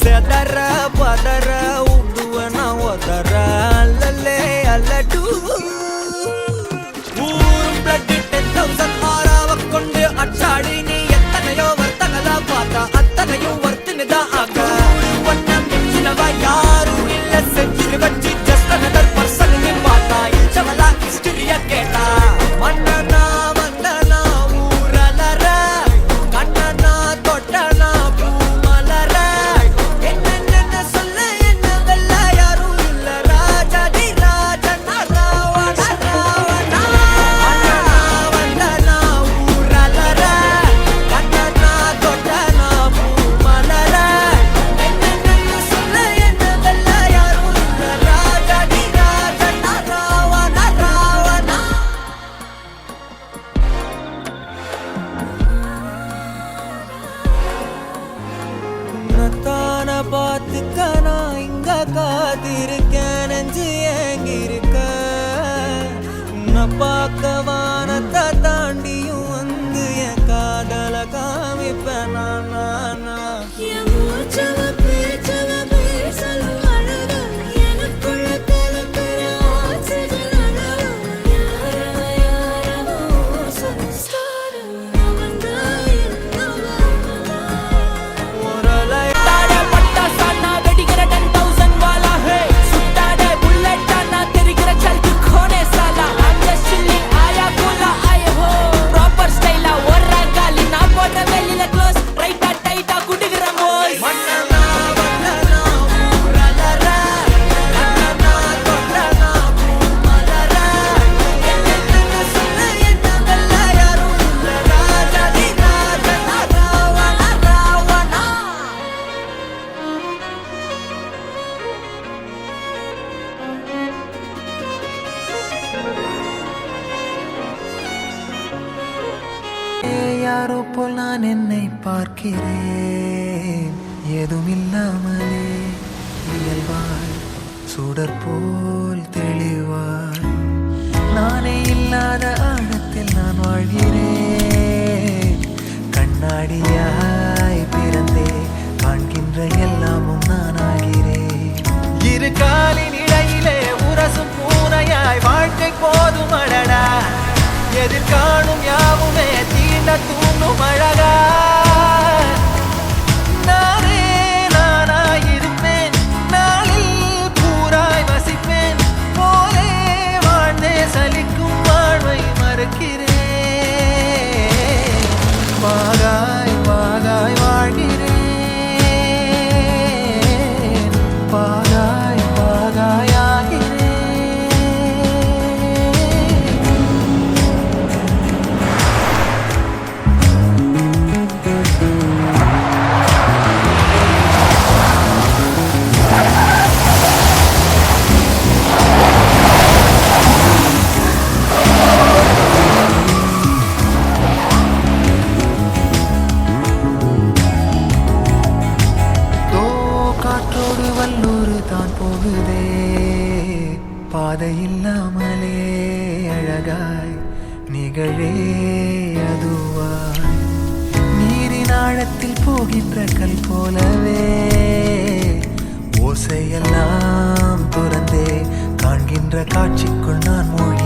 செதற பதற உடுவனா ஒதற அல்லலே அல்லடு ஊரும் பிளட் 10,000 ஆறாவ கொண்டு அச்சாடி நீ எத்தனையோ வர்த்தகதா பார்த்தா அத்தனையும் வர்த்தினுதான் ஆக ஒன்னம் மிஞ்சினவா யாரும் இல்ல செஞ்சுரி வச்சு ஜஸ்ட் அனதர் பர்சன் நீ பார்த்தா இச்சவலா ஹிஸ்டரிய கேட்டா மன்னனா வந்தனா ஊரலற கண்ணனா தொட்டனா பூமலற என்ன சொல்ல என்ன வெல்ல யாரும் இல்ல ராஜாதி ராஜனா ராவண ராவணா மன்னனா வந்தனா ஊரலற கண்ணனா தொட்டனா பூமலற என்ன சொல்ல என்ன வெல்ல யாரும் இல்ல ராஜாதி ராஜனா ராவண ராவணா உன்னத்தான பார்த்துக்க நான் இங்க காத்திருக்கேன் நெஞ்சு ஏங்கிருக்க உன்னை பார்க்க வானத்தை தாண்டியும் வந்து என் காதல காமிப்பேன் நான் என் மூச்சவ பேச்சவ பேசலும் அழகு எனக்குள்ள கலக்கிற ஆக்சிஜன் அளவு யாரவோ சுஸ்டார் அவன்தான் என்னவா உரலை சுட்டாடே பட்டாசானா வெடிக்கிற 10,000 வாலா ஹே சுட்டாடே புல்லட்டானா தெரிகிற சல்கு கோனே சாலா I'm just chilling ஆயா கூலா ஆயே ஹோ ப்ராப்பர் ஸ்டைலா ஒர்ரா காலி நான் போடுற வெளியில க்ளோஸ் ரைட்டா டைட்டா குடுகிற மோய் மன்னனா வந்தனா ஊரலற கண்ணனா தொட்டனா பூமலற என்ன சொல்ல என்ன வெல்ல யாரும் இல்ல ராஜாதி ராஜனா ராவண ராவணா யாரோ போல் நான் என்னை பார்க்கிறேன் ஏதுமில்லாமலே இயல்பாய் சுடர் போல் தெளிவாய் நானே இல்லாத ஆழத்தில் நான் வாழ்கிறேன் கண்ணாடியாய் பிறந்தே காண்கின்ற எல்லாமும் நான் ஆகிறேன் இரு காலின் இடையிலே உரசும் பூனையாய் வாழ்க்கை போதும் அடடா எதிர்காணும் யாவுமே தீண்ட தூண்டும் அழகா நானே நானாயிருப்பேன் நாளில் பூராய் வசிப்பேன் போலே வாழ்ந்தே சலிக்கும் வாழ்வை மறுக்கிறேன் வாகாய் வாகாய் வாழ்கிறேன் வாகாய் வாகாய் ஆகிறேன் காற்றோடு வல்லூர் தான் போகுதே பாதை இல்லாமலே அழகாய் நிகழே அதுவாய் நீரின் ஆழத்தில் போகின்ற கல் போலவே ஓசையெல்லாம் துறந்தே காண்கின்ற காட்சிக்குள் நான் மூழ்கி